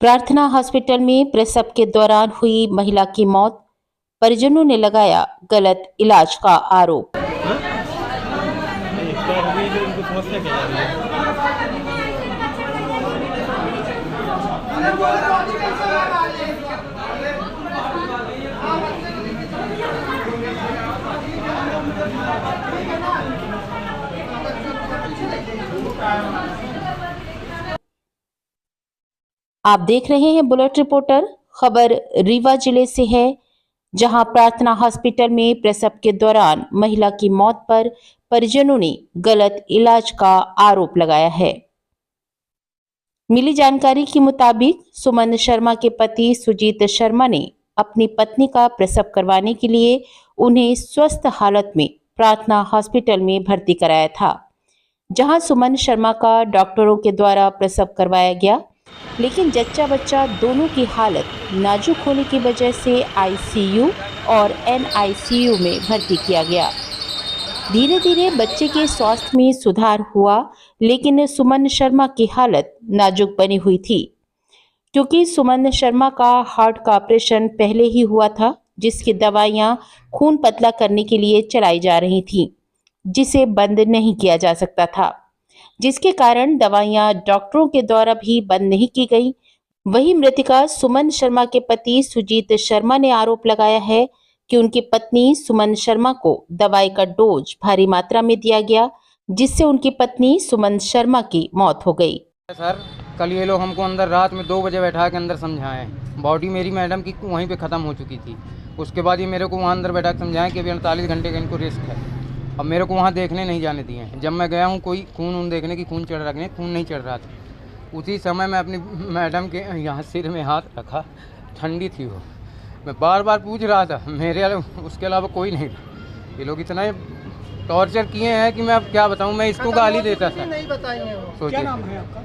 प्रार्थना हॉस्पिटल में प्रसव के दौरान हुई महिला की मौत, परिजनों ने लगाया गलत इलाज का आरोप। आप देख रहे हैं बुलेट रिपोर्टर। खबर रीवा जिले से है, जहां प्रार्थना हॉस्पिटल में प्रसव के दौरान महिला की मौत पर परिजनों ने गलत इलाज का आरोप लगाया है। मिली जानकारी के मुताबिक सुमन शर्मा के पति सुजीत शर्मा ने अपनी पत्नी का प्रसव करवाने के लिए उन्हें स्वस्थ हालत में प्रार्थना हॉस्पिटल में भर्ती कराया था, जहां सुमन शर्मा का डॉक्टरों के द्वारा प्रसव करवाया गया, लेकिन जच्चा बच्चा दोनों की हालत नाजुक होने की वजह से आईसीयू और एनआईसीयू में भर्ती किया गया। धीरे धीरे बच्चे के स्वास्थ्य में सुधार हुआ, लेकिन सुमन शर्मा की हालत नाजुक बनी हुई थी, क्योंकि सुमन शर्मा का हार्ट का ऑपरेशन पहले ही हुआ था, जिसकी दवाइयां खून पतला करने के लिए चलाई जा रही थीं, जिसे बंद नहीं किया जा सकता था, जिसके कारण दवाइयां डॉक्टरों के द्वारा भी बंद नहीं की गई। वहीं मृतका सुमन शर्मा के पति सुजीत शर्मा ने आरोप लगाया है कि उनकी पत्नी सुमन शर्मा को दवाई का डोज भारी मात्रा में दिया गया, जिससे उनकी पत्नी सुमन शर्मा की मौत हो गई। सर, कल ये लोग हमको अंदर रात में 2 बजे बैठा के अंदर समझाएं। बॉडी मेरी मैडम की वहीं पे ख़त्म हो चुकी थी। उसके बाद ये मेरे को वहाँ अंदर बैठा के समझाएं कि अभी 48 घंटे का इनको रिस्क है। अब मेरे को वहाँ देखने नहीं जाने दिए हैं। जब मैं गया हूँ कोई खून देखने की, खून चढ़ रखने, खून नहीं चढ़ रहा था। उसी समय मैं अपनी मैडम के यहाँ सिर में हाथ रखा, ठंडी थी वो। मैं बार बार पूछ रहा था, मेरे उसके अलावा कोई नहीं था। ये लोग इतना टॉर्चर किए हैं कि मैं अब क्या बताऊँ। मैं इसको गाली देता था। नहीं बताई है वो। क्या नाम है आपका?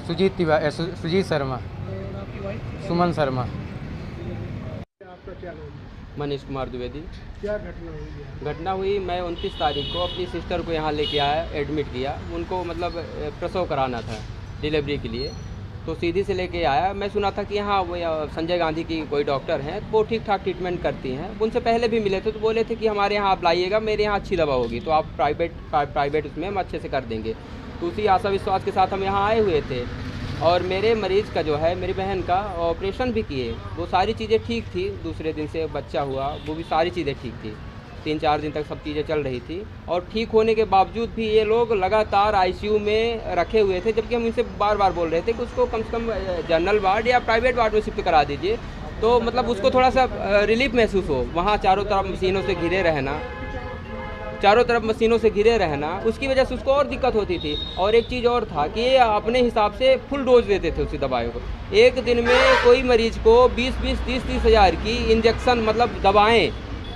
सुजीत शर्मा, सुमन शर्मा। आपका क्या नाम है? मनीष कुमार द्विवेदी। क्या घटना हुई है? घटना हुई, मैं 29 तारीख को अपनी सिस्टर को यहाँ लेके आया, एडमिट किया। उनको मतलब प्रसव कराना था डिलीवरी के लिए, तो सीधी से लेके आया। मैं सुना था कि यहाँ वो संजय गांधी की कोई डॉक्टर हैं, वो ठीक ठाक ट्रीटमेंट करती हैं। उनसे पहले भी मिले थे, तो बोले थे कि हमारे यहाँ आप लाइएगा, मेरे यहाँ अच्छी दवा होगी, तो आप प्राइवेट उसमें हम अच्छे से कर देंगे। तो उसी आशा विश्वास के साथ हम यहाँ आए हुए थे। और मेरे मरीज़ का जो है, मेरी बहन का ऑपरेशन भी किए, वो सारी चीज़ें ठीक थी। दूसरे दिन से बच्चा हुआ, वो भी सारी चीज़ें ठीक थी। 3-4 दिन तक सब चीज़ें चल रही थी, और ठीक होने के बावजूद भी ये लोग लगातार आईसीयू में रखे हुए थे। जबकि हम इनसे बार बार बोल रहे थे कि उसको कम से कम जनरल वार्ड या प्राइवेट वार्ड में शिफ्ट करा दीजिए, तो मतलब उसको थोड़ा सा रिलीफ महसूस हो। वहाँ चारों तरफ मशीनों से घिरे रहना, उसकी वजह से उसको और दिक्कत होती थी। और एक चीज़ और था कि ये अपने हिसाब से फुल डोज देते थे उसी दवाइयों को। एक दिन में कोई मरीज को 20-20, 30-30 हज़ार की इंजेक्शन मतलब दवाएं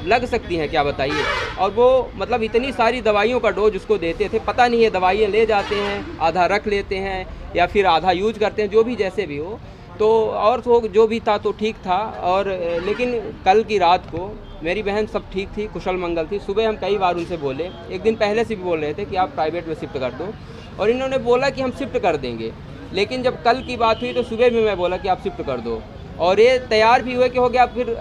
लग सकती हैं, क्या बताइए। और वो मतलब इतनी सारी दवाइयों का डोज उसको देते थे। पता नहीं है, दवाइयाँ ले जाते हैं, आधा रख लेते हैं या फिर आधा यूज करते हैं, जो भी जैसे भी हो। तो और तो जो भी था तो ठीक था। और लेकिन कल की रात को मेरी बहन सब ठीक थी, कुशल मंगल थी। सुबह हम कई बार उनसे बोले, एक दिन पहले से भी बोल रहे थे कि आप प्राइवेट में शिफ्ट कर दो, और इन्होंने बोला कि हम शिफ्ट कर देंगे। लेकिन जब कल की बात हुई तो सुबह में मैं बोला कि आप शिफ्ट कर दो, और ये तैयार भी हुए कि हो गया, फिर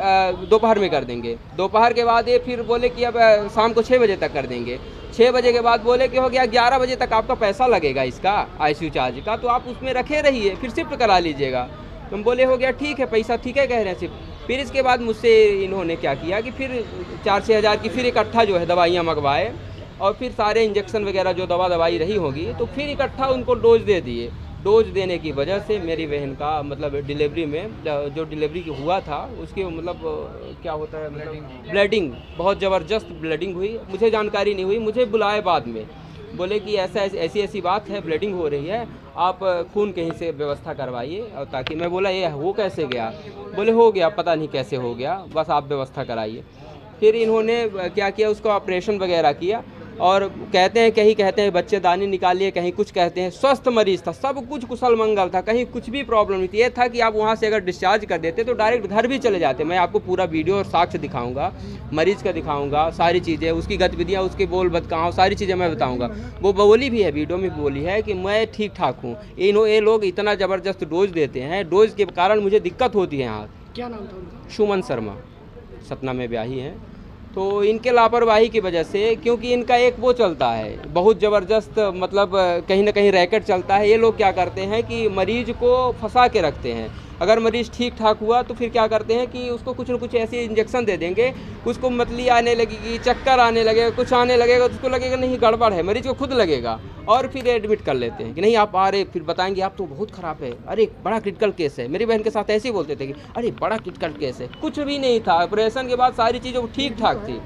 दोपहर में कर देंगे। दोपहर के बाद ये फिर बोले कि अब शाम को 6 बजे तक कर देंगे। 6 बजे के बाद बोले कि हो गया 11 बजे तक आपका पैसा लगेगा इसका आईसीयू चार्ज का, तो आप उसमें रखे रहिए, फिर शिफ्ट करा लीजिएगा। तुम बोले हो गया ठीक है, पैसा ठीक है कह रहे हैं शिफ्ट। फिर इसके बाद मुझसे इन्होंने क्या किया कि फिर 4-6 हज़ार की फिर इकट्ठा जो है दवाइयाँ मंगवाए, और फिर सारे इंजेक्शन वगैरह जो दवाई रही होगी, तो फिर इकट्ठा उनको डोज दे दिए। डोज देने की वजह से मेरी बहन का मतलब डिलीवरी में जो डिलीवरी हुआ था, उसकी मतलब क्या होता है, मतलब ब्लीडिंग, बहुत ज़बरदस्त ब्लीडिंग हुई। मुझे जानकारी नहीं हुई, मुझे बुलाए बाद में, बोले कि ऐसी बात है, ब्लीडिंग हो रही है, आप खून कहीं से व्यवस्था करवाइए। और ताकि मैं बोला ये हो कैसे गया, बोले हो गया, पता नहीं कैसे हो गया, बस आप व्यवस्था कराइए। फिर इन्होंने क्या किया, उसका ऑपरेशन वगैरह किया। और कहते हैं, कहीं कहते हैं बच्चेदानी निकालिए, कहीं कुछ कहते हैं। स्वस्थ मरीज था, सब कुछ कुशल मंगल था, कहीं कुछ भी प्रॉब्लम नहीं थी। ये था कि आप वहाँ से अगर डिस्चार्ज कर देते तो डायरेक्ट घर भी चले जाते। मैं आपको पूरा वीडियो और साक्ष्य दिखाऊंगा, मरीज का दिखाऊंगा, सारी चीज़ें, उसकी गतिविधियाँ, उसके बोल बदकाव, सारी चीज़ें मैं बताऊँगा। वो बोली भी है, वीडियो में बोली है कि मैं ठीक ठाक हूँ। ये लोग इतना ज़बरदस्त डोज देते हैं, डोज के कारण मुझे दिक्कत होती है। यहाँ क्या नाम था उनका? सुमन शर्मा, सतना में ब्याही हैं। तो इनके लापरवाही की वजह से, क्योंकि इनका एक वो चलता है बहुत ज़बरदस्त, मतलब कहीं ना कहीं रैकेट चलता है। ये लोग क्या करते हैं कि मरीज को फंसा के रखते हैं। अगर मरीज़ ठीक ठाक हुआ तो फिर क्या करते हैं कि उसको कुछ न कुछ ऐसे इंजेक्शन दे देंगे, उसको मतली आने लगेगी, चक्कर आने लगेगा, कुछ आने लगेगा, तो उसको लगेगा नहीं गड़बड़ है, मरीज को खुद लगेगा, और फिर एडमिट कर लेते हैं कि नहीं आप आ रहे, फिर बताएंगे आप तो बहुत ख़राब है, अरे बड़ा क्रिटिकल केस है। मेरी बहन के साथ ऐसे ही बोलते थे कि अरे बड़ा क्रिटिकल केस है। कुछ भी नहीं था, ऑपरेशन के बाद सारी चीज़ें ठीक ठाक थी।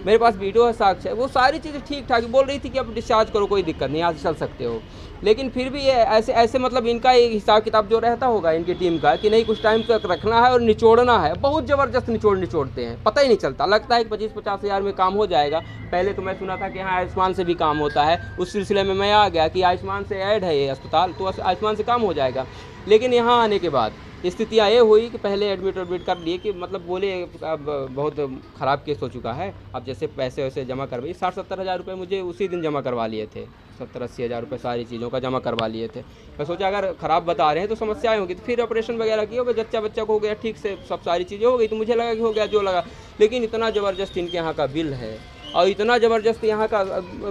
मेरे पास वीडियो है, साक्ष्य है, वो सारी चीज़ें ठीक ठाक बोल रही थी कि अब डिस्चार्ज करो, कोई दिक्कत नहीं, यहाँ से चल सकते हो। लेकिन फिर भी ये ऐसे मतलब इनका एक हिसाब किताब जो रहता होगा इनकी टीम का कि नहीं कुछ टाइम तक रखना है और निचोड़ना है। बहुत ज़बरदस्त निचोड़ते हैं, पता ही नहीं चलता, लगता है कि 25-50 हज़ार में काम हो जाएगा। पहले तो मैं सुना था कि यहाँ आयुष्मान से भी काम होता है, उस सिलसिले में मैं आ गया कि आयुष्मान से ऐड है ये अस्पताल, तो आयुष्मान से काम हो जाएगा। लेकिन यहाँ आने के बाद स्थितियाँ ये हुई कि पहले एडमिट कर लिए कि मतलब बोले अब बहुत ख़राब केस हो चुका है, अब जैसे पैसे वैसे जमा करवाइए। 60-70 हज़ार रुपये मुझे उसी दिन जमा करवा लिए थे, 70-80 हज़ार रुपये सारी चीज़ों का जमा करवा लिए थे। मैं सोचा अगर ख़राब बता रहे हैं तो समस्याएं होगी, तो फिर ऑपरेशन वगैरह किया, वो बच्चा को हो गया ठीक से, सब सारी चीज़ें हो गई, तो मुझे लगा कि हो गया जो लगा। लेकिन इतना ज़बरदस्त इनके यहाँ का बिल है और इतना ज़बरदस्त यहाँ का,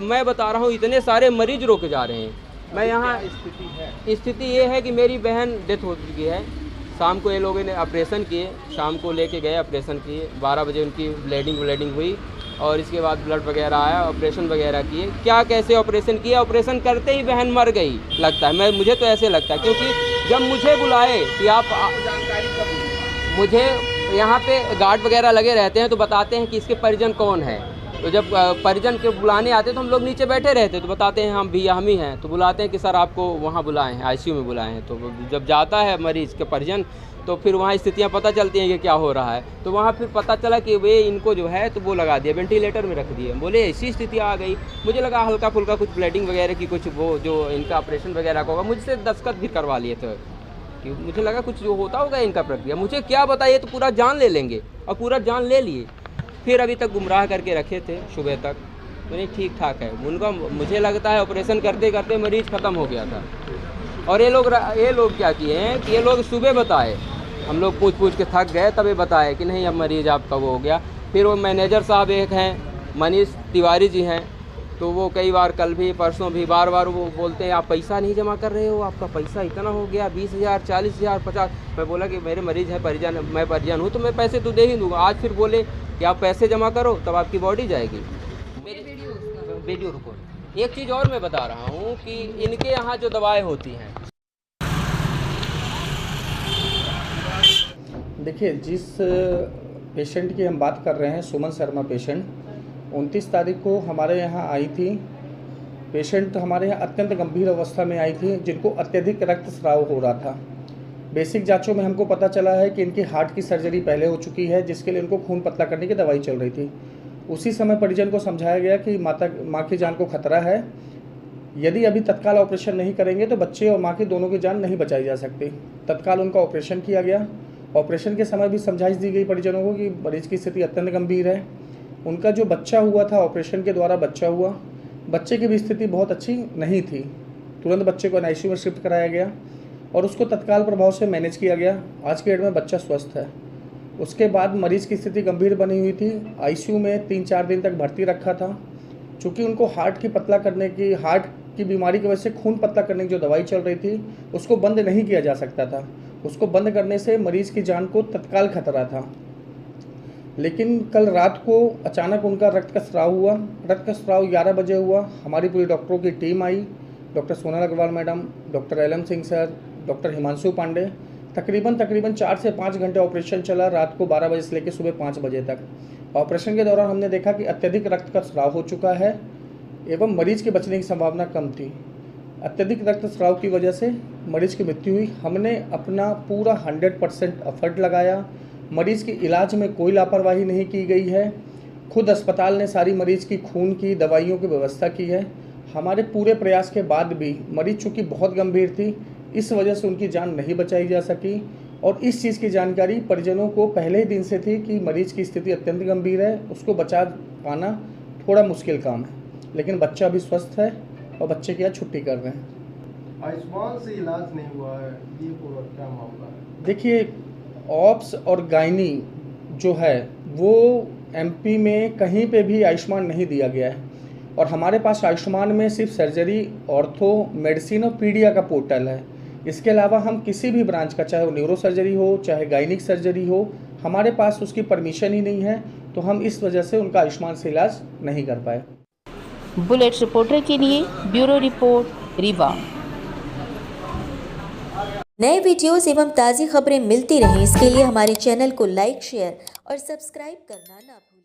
मैं बता रहा हूँ, इतने सारे मरीज रोके जा रहे हैं। मैं यहाँ स्थिति ये है कि मेरी बहन डेथ हो चुकी है। शाम को ये लोगों ने ऑपरेशन किए, शाम को लेके गए, ऑपरेशन किए, 12 बजे उनकी ब्लीडिंग हुई और इसके बाद ब्लड वगैरह आया, ऑपरेशन वगैरह किए। क्या कैसे ऑपरेशन किया, ऑपरेशन करते ही बहन मर गई लगता है, मुझे तो ऐसे लगता है। क्योंकि जब मुझे बुलाए कि आप मुझे यहाँ पे गार्ड वगैरह लगे रहते हैं तो बताते हैं कि इसके परिजन कौन है। तो जब परिजन के बुलाने आते तो हम लोग नीचे बैठे रहते, तो बताते हैं हम भैया हम ही हैं। तो बुलाते हैं कि सर आपको वहाँ बुलाए हैं, आईसीयू में बुलाए हैं। तो जब जाता है मरीज़ के परिजन तो फिर वहाँ स्थितियाँ पता चलती हैं कि क्या हो रहा है। तो वहाँ फिर पता चला कि वे इनको जो है तो वो लगा दिया, वेंटिलेटर में रख दिए। बोले ऐसी स्थिति आ गई, मुझे लगा हल्का फुल्का कुछ ब्लीडिंग वगैरह की, कुछ वो जो इनका ऑपरेशन वगैरह का होगा। मुझसे दस्तखत भी करवा लिए थे कि मुझे लगा कुछ जो होता होगा इनका प्रक्रिया, मुझे क्या बताइए, तो पूरा जान ले लेंगे, और पूरा जान ले लिए। फिर अभी तक गुमराह करके रखे थे सुबह तक, तो नहीं ठीक ठाक है उनका। मुझे लगता है ऑपरेशन करते करते मरीज़ ख़त्म हो गया था। और ये लोग क्या किए हैं कि ये लोग सुबह बताए, हम लोग पूछ के थक गए, तब ये बताए कि नहीं अब मरीज़ आपका वो हो गया। फिर वो मैनेजर साहब एक हैं, मनीष तिवारी जी हैं, तो वो कई बार, कल भी परसों भी, बार बार वो बोलते हैं आप पैसा नहीं जमा कर रहे हो, आपका पैसा इतना हो गया, 20,000, 40,000, 50। मैं बोला कि मेरे मरीज़ है, परिजन, मैं परिजन हूँ तो मैं पैसे तो दे ही दूँगा। आज फिर बोले कि आप पैसे जमा करो तब आपकी बॉडी जाएगी। वीडियो रुको, एक चीज़ और मैं बता रहा हूँ कि इनके यहाँ जो दवाएँ होती हैं, देखिए जिस पेशेंट की हम बात कर रहे हैं, सुमन शर्मा पेशेंट, 29 तारीख को हमारे यहाँ आई थी। पेशेंट हमारे यहाँ अत्यंत गंभीर अवस्था में आई थी, जिनको अत्यधिक रक्तस्राव हो रहा था। बेसिक जांचों में हमको पता चला है कि इनकी हार्ट की सर्जरी पहले हो चुकी है, जिसके लिए इनको खून पतला करने की दवाई चल रही थी। उसी समय परिजन को समझाया गया कि माँ की जान को खतरा है, यदि अभी तत्काल ऑपरेशन नहीं करेंगे तो बच्चे और माँ की दोनों की जान नहीं बचाई जा सकती। तत्काल उनका ऑपरेशन किया गया। ऑपरेशन के समय भी समझाइश दी गई परिजनों को कि मरीज की स्थिति अत्यंत गंभीर है। उनका जो बच्चा हुआ था, ऑपरेशन के द्वारा बच्चा हुआ, बच्चे की भी स्थिति बहुत अच्छी नहीं थी। तुरंत बच्चे को आईसीयू में शिफ्ट कराया गया और उसको तत्काल प्रभाव से मैनेज किया गया। आज के डेट में बच्चा स्वस्थ है। उसके बाद मरीज की स्थिति गंभीर बनी हुई थी, आईसीयू में 3-4 दिन तक भर्ती रखा था। चूँकि उनको हार्ट की बीमारी की वजह से खून पतला करने की जो दवाई चल रही थी उसको बंद नहीं किया जा सकता था। उसको बंद करने से मरीज़ की जान को तत्काल खतरा था। लेकिन कल रात को अचानक उनका रक्त का स्राव हुआ। रक्त का स्राव 11 बजे हुआ। हमारी पूरी डॉक्टरों की टीम आई, doctor Sonal Agarwal madam, doctor LM Singh sir, doctor Himanshu Pandey. तकरीबन 4 से 5 घंटे ऑपरेशन चला, रात को 12 बजे से लेकर सुबह 5 बजे तक। ऑपरेशन के दौरान हमने देखा कि अत्यधिक रक्त का स्राव हो चुका है एवं मरीज के बचने की संभावना कम थी। अत्यधिक रक्तस्राव की वजह से मरीज की मृत्यु हुई। हमने अपना पूरा 100% एफर्ट लगाया। मरीज के इलाज में कोई लापरवाही नहीं की गई है खुद अस्पताल ने सारी मरीज की खून की दवाइयों की व्यवस्था की है। हमारे पूरे प्रयास के बाद भी मरीज चूँकि बहुत गंभीर थी, इस वजह से उनकी जान नहीं बचाई जा सकी और इस चीज़ की जानकारी परिजनों को पहले ही दिन से थी कि मरीज की स्थिति अत्यंत गंभीर है, उसको बचा पाना थोड़ा मुश्किल काम है, लेकिन बच्चा अभी स्वस्थ है और बच्चे की आज छुट्टी कर रहे हैं। आयुष्मान से इलाज नहीं हुआ है, ये पूरा क्या मामला है? देखिए, ऑप्स और गायनी जो है वो एमपी में कहीं पे भी आयुष्मान नहीं दिया गया है और हमारे पास आयुष्मान में सिर्फ सर्जरी, ऑर्थो, मेडिसिन और पीडिया का पोर्टल है। इसके अलावा हम किसी भी ब्रांच का, चाहे वो न्यूरो सर्जरी हो, चाहे गायनिक सर्जरी हो, हमारे पास उसकी परमिशन ही नहीं है, तो हम इस वजह से उनका आयुष्मान से इलाज नहीं कर पाए। बुलेट रिपोर्टर के लिए ब्यूरो रिपोर्ट रीवा। नए वीडियोस एवं ताज़ी खबरें मिलती रहें, इसके लिए हमारे चैनल को लाइक, शेयर और सब्सक्राइब करना ना भूलें।